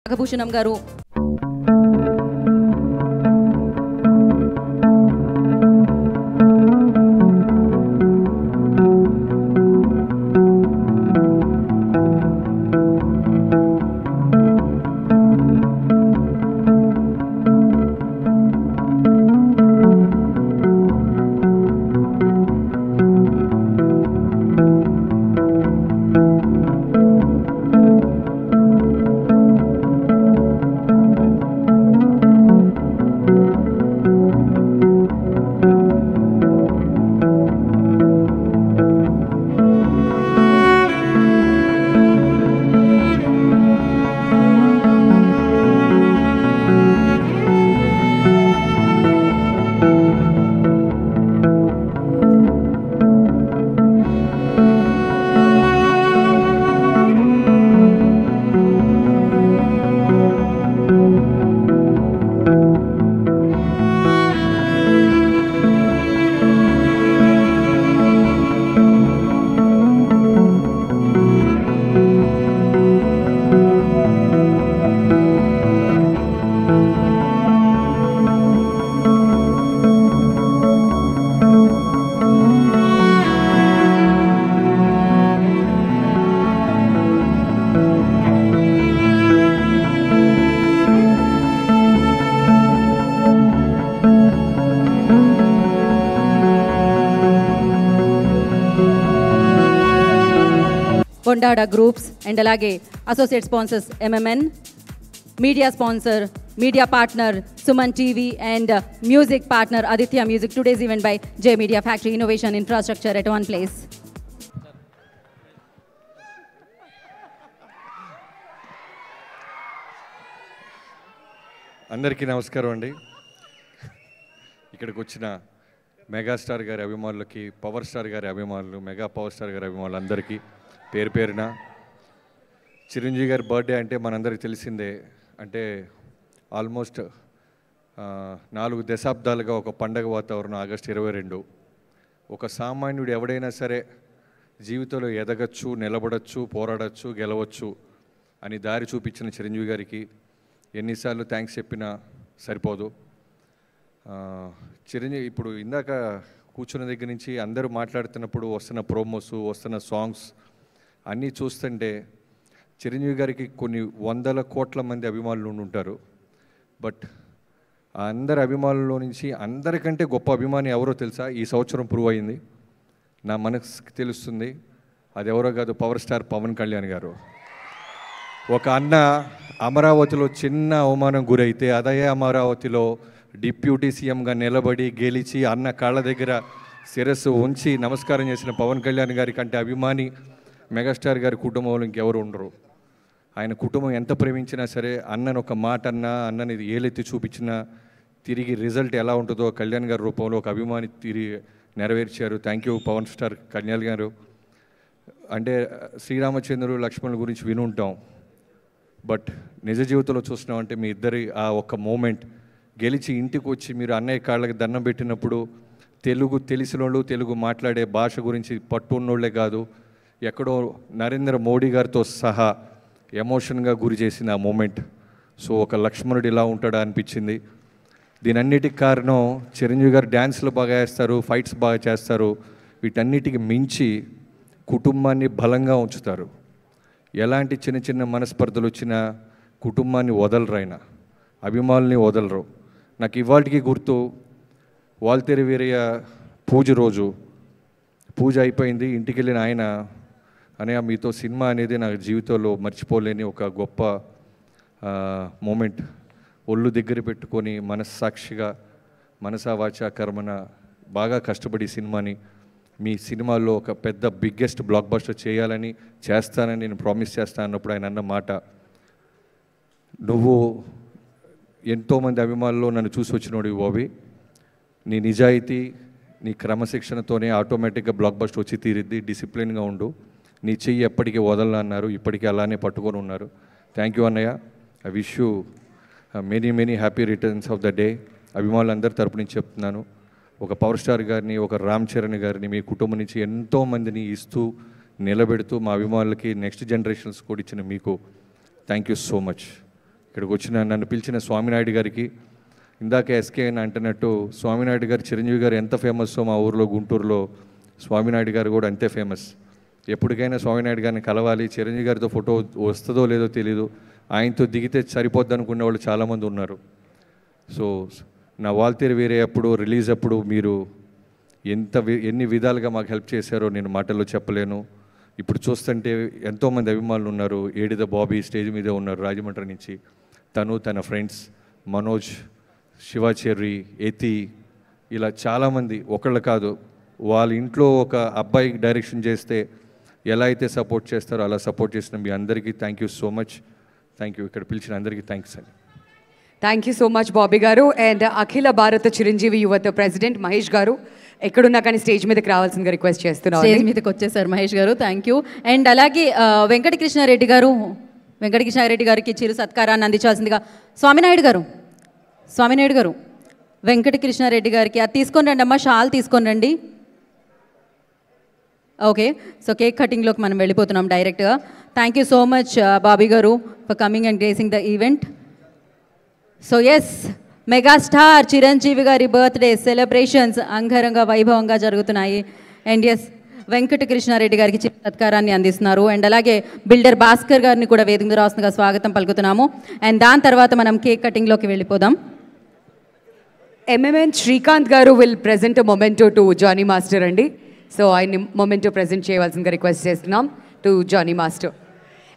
నాగభూషణం గారు Bondada Groups and alage associate sponsors MMN, media sponsor, media partner Suman TV and music partner Aditya Music. Today's event by J Media Factory, innovation infrastructure at one place. అందరికీ నమస్కారం అండి. ఇక్కడికి వచ్చిన megastar గారి అభిమానులకి, power star గారి అభిమానులు, mega power star గారి అభిమానులు అందరికీ పేరు పేరున చిరంజీవి గారి బర్త్డే అంటే మనందరికీ తెలిసిందే. అంటే ఆల్మోస్ట్ 4 దశాబ్దాలుగా ఒక పండగ వాతావరణం. ఆగస్టు 22 ఒక సామాన్యుడు ఎవడైనా సరే జీవితంలో ఎదగచ్చు, నిలబడచ్చు, పోరాడచ్చు, గెలవచ్చు అని దారి చూపించిన చిరంజీవి గారికి ఎన్నిసార్లు థ్యాంక్స్ చెప్పినా సరిపోదు. చిరంజీవి ఇప్పుడు ఇందాక కూర్చున్న దగ్గర నుంచి అందరూ మాట్లాడుతున్నప్పుడు వస్తున్న ప్రోమోస్, వస్తున్న సాంగ్స్ అన్నీ చూస్తుంటే చిరంజీవి గారికి కొన్ని 100 కోట్ల మంది అభిమానులు ఉంటారు. బట్ ఆ అందరి అభిమానుల్లో నుంచి అందరికంటే గొప్ప అభిమాని ఎవరో తెలుసా? ఈ సంవత్సరం ప్రూవ్ అయింది, నా మనసుకి తెలుస్తుంది. అది ఎవరో కాదు, పవర్ స్టార్ పవన్ కళ్యాణ్ గారు. ఒక అన్న అమరావతిలో చిన్న అవమానం గురైతే అదే అమరావతిలో డిప్యూటీ సీఎంగా నిలబడి గెలిచి అన్న కాళ్ళ దగ్గర శిరస్సు ఉంచి నమస్కారం చేసిన పవన్ కళ్యాణ్ గారి కంటే అభిమాని మెగాస్టార్ గారి కుటుంబంలో ఇంకెవరు ఉండరు. ఆయన కుటుంబం ఎంత ప్రేమించినా సరే అన్నను ఒక మాట అన్నా, అన్నని ఏలెత్తి చూపించినా తిరిగి రిజల్ట్ ఎలా ఉంటుందో కళ్యాణ్ గారి రూపంలో ఒక అభిమాని తిరిగి నెరవేర్చారు. Thank you Pawan star Kalyan garu. అంటే శ్రీరామచంద్రుడు లక్ష్మణుల గురించి వినుంటాం, బట్ నిజ జీవితంలో చూసినామంటే మీ ఇద్దరి ఆ ఒక్క మూమెంట్ గెలిచి ఇంటికి వచ్చి మీరు అన్నయ్య కాళ్ళకి దండం పెట్టినప్పుడు తెలుగు తెలిసిన వాళ్ళు, తెలుగు మాట్లాడే భాష గురించి పట్టున్నోళ్లే కాదు, ఎక్కడో నరేంద్ర మోడీ గారితో సహా ఎమోషన్గా గురి చేసిన ఆ మూమెంట్. సో ఒక లక్ష్మణుడు ఇలా ఉంటాడా అనిపించింది. దీనన్నిటికి కారణం చిరంజీవి గారు డ్యాన్స్లు బాగా వేస్తారు, ఫైట్స్ బాగా చేస్తారు. వీటన్నిటికి మించి కుటుంబాన్ని బలంగా ఉంచుతారు. ఎలాంటి చిన్న చిన్న మనస్పర్ధలు వచ్చినా కుటుంబాన్ని వదలరు, ఆయన అభిమానుల్ని వదలరు. నాకు ఇవాళకి గుర్తు, వాల్తేరు వీరయ్య పూజ రోజు పూజ అయిపోయింది, ఇంటికి వెళ్ళిన ఆయన అనే మీతో సినిమా అనేది నా జీవితంలో మర్చిపోలేని ఒక గొప్ప మూమెంట్. ఒళ్ళు దగ్గర పెట్టుకొని మనస్సాక్షిగా మనసా వాచా కర్మన బాగా కష్టపడి సినిమాని మీ సినిమాల్లో ఒక పెద్ద బిగ్గెస్ట్ బ్లాక్ బస్టర్ చేయాలని చేస్తానని నేను ప్రామిస్ చేస్తాను అన్నప్పుడు ఆయన అన్న మాట, నువ్వు ఎంతోమంది అభిమానుల్లో నన్ను చూసి వచ్చినోడు బాబీ, నీ నిజాయితీ, నీ క్రమశిక్షణతోనే ఆటోమేటిక్గా బ్లాక్ బస్టర్ వచ్చి తీరిద్ది, డిసిప్లిన్గా ఉండు, నీ చెయ్యి ఎప్పటికీ వదలని అన్నారు. ఇప్పటికీ అలానే పట్టుకొని ఉన్నారు. థ్యాంక్ యూ అన్నయ్య. I wish you many happy returns of the day. అభిమానులందరి తరపు నుంచి చెప్తున్నాను, ఒక పవర్ స్టార్ గారిని, ఒక రామ్ చరణ్ గారిని మీ కుటుంబం నుంచి ఎంతోమందిని ఇస్తూ నిలబెడుతూ మా అభిమానులకి నెక్స్ట్ జనరేషన్స్ కూడా ఇచ్చిన మీకు థ్యాంక్ యూ సో మచ్. ఇక్కడికి వచ్చిన నన్ను పిలిచిన స్వామినాయుడు గారికి, ఇందాక ఎస్కే అని అంటున్నట్టు స్వామినాయుడు గారు చిరంజీవి గారు ఎంత ఫేమస్సో మా ఊర్లో గుంటూరులో స్వామినాయుడు గారు కూడా అంతే ఫేమస్. ఎప్పటికైనా స్వామినాయుడు గారిని కలవాలి, చిరంజీవి గారితో ఫోటో వస్తుందో లేదో తెలీదు, ఆయనతో దిగితే సరిపోద్ది అనుకునే వాళ్ళు చాలామంది ఉన్నారు. సో నా వాల్తేరు వేరే అప్పుడు రిలీజ్ అప్పుడు మీరు ఎన్ని విధాలుగా మాకు హెల్ప్ చేశారో నేను మాటల్లో చెప్పలేను. ఇప్పుడు చూస్తుంటే ఎంతోమంది అభిమానులు ఉన్నారు. ఏడిద బాబీ స్టేజ్ మీదే ఉన్నారు రాజమండ్రి నుంచి, తను తన ఫ్రెండ్స్ మనోజ్, శివాచెర్రి, ఎతి, ఇలా చాలామంది, ఒకళ్ళు కాదు. వాళ్ళ ఇంట్లో ఒక అబ్బాయి డైరెక్షన్ చేస్తే ఎలా అయితే సపోర్ట్ చేస్తారో అలా సపోర్ట్ చేసిన మీ అందరికీ thank you so much. Thank you. ఇక్కడ పిలిచిన అందరికీ థ్యాంక్స్ అండి. Thank you so much Bobby గారు. అండ్ అఖిల భారత చిరంజీవి యువత ప్రెసిడెంట్ మహేష్ గారు ఎక్కడున్నా కానీ స్టేజ్ మీదకి రావాల్సిందిగా రిక్వెస్ట్ చేస్తున్నాను. స్టేజ్ మీదకి వచ్చేసారు మహేష్ గారు, థ్యాంక్ యూ. అండ్ అలాగే వెంకటకృష్ణారెడ్డి గారికి చిరు సత్కారాన్ని అందించాల్సిందిగా స్వామినాయుడు గారు వెంకటకృష్ణారెడ్డి గారికి అది తీసుకొని రండి అమ్మా, షాల్ తీసుకొని రండి. ఓకే, సో కేక్ కటింగ్లోకి మనం వెళ్ళిపోతున్నాం డైరెక్ట్గా. Thank you so much Bobby garu for coming and gracing the event. So yes, megastar Chiranjeevi గారి బర్త్డే సెలబ్రేషన్స్ అంగరంగ వైభవంగా జరుగుతున్నాయి. అండ్ ఎస్, వెంకటకృష్ణారెడ్డి గారికి చిరు సత్కారాన్ని అందిస్తున్నారు. అండ్ అలాగే బిల్డర్ భాస్కర్ గారిని కూడా వేదిక మీద రాస్తుందిగా స్వాగతం పలుకుతున్నాము. అండ్ దాని తర్వాత మనం కేక్ కటింగ్లోకి వెళ్ళిపోదాం. ఎంఎంఎన్ శ్రీకాంత్ గారు will present memento to Jani master అండి. సో ఆయన్ని మొమెంటో ప్రెజెంట్ చేయవలసిందిగా రిక్వెస్ట్ చేస్తున్నాం టు జానీ మాస్టర్.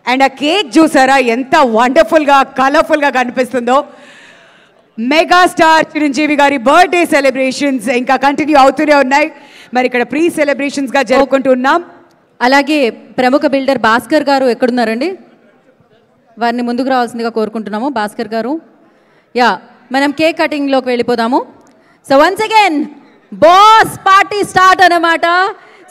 అండ్ ఆ కేక్ చూసారా ఎంత వండర్ఫుల్గా కలర్ఫుల్గా కనిపిస్తుందో. మెగాస్టార్ చిరంజీవి గారి బర్త్డే సెలబ్రేషన్స్ ఇంకా కంటిన్యూ అవుతూనే ఉన్నాయి. మరి ఇక్కడ ప్రీ సెలబ్రేషన్స్గా జరుపుకుంటున్నాం. అలాగే ప్రముఖ బిల్డర్ భాస్కర్ గారు ఎక్కడున్నారండి? వారిని ముందుకు రావాల్సిందిగా కోరుకుంటున్నాము. భాస్కర్ గారు, యా, మనం కేక్ కటింగ్లోకి వెళ్ళిపోదాము. So once again boss party start అన్నమాట.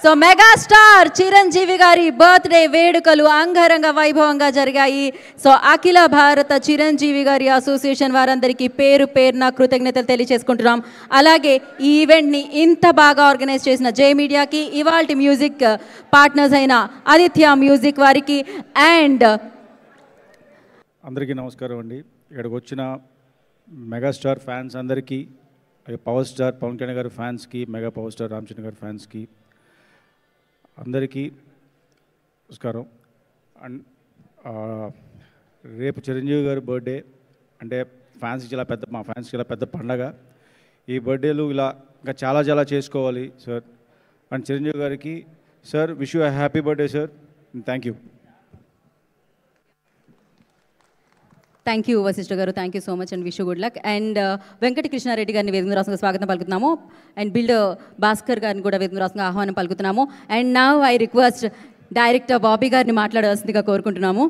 సో మెగాస్టార్ చిరంజీవి గారి బర్త్డే వేడుకలు అంగరంగ వైభవంగా జరిగాయి. సో అఖిల భారత చిరంజీవి గారి అసోసియేషన్ వారందరికీ పేరు పేరున కృతజ్ఞతలు తెలియజేసుకుంటున్నాం. అలాగే ఈ ఈవెంట్ని ఇంత బాగా ఆర్గనైజ్ చేసిన జే మీడియాకి, ఇవాల్టి మ్యూజిక్ పార్ట్నర్స్ అయిన ఆదిత్య మ్యూజిక్ వారికి అండ్ అందరికీ నమస్కారం అండి. ఇక్కడికి వచ్చిన మెగాస్టార్ ఫ్యాన్స్ అందరికీ, పవర్ స్టార్ పవన్ కళ్యాణ్ గారి ఫ్యాన్స్కి, mega power star Ram Charan గారి ఫ్యాన్స్కి అందరికీ నమస్కారం. అండ్ రేపు చిరంజీవి గారి బర్త్డే అంటే మా ఫ్యాన్స్కి ఇలా పెద్ద పండగ. ఈ బర్త్డేలు ఇలా ఇంకా చాలా చేసుకోవాలి సార్. అండ్ చిరంజీవి గారికి sir, wish you happy birthday sir. Thank you. Thank you Vashishta garu, thank you so much and wish good luck. And Venkatakrishna Reddy గారిని వేదిక రాష్ట్రంగా స్వాగతం పలుకుతున్నాము. అండ్ బిల్డర్ భాస్కర్ గారిని కూడా వేదిక రాష్ట్రంగా ఆహ్వానం పలుకుతున్నాము. And now I request director Bobby గారిని మాట్లాడాల్సిందిగా కోరుకుంటున్నాము.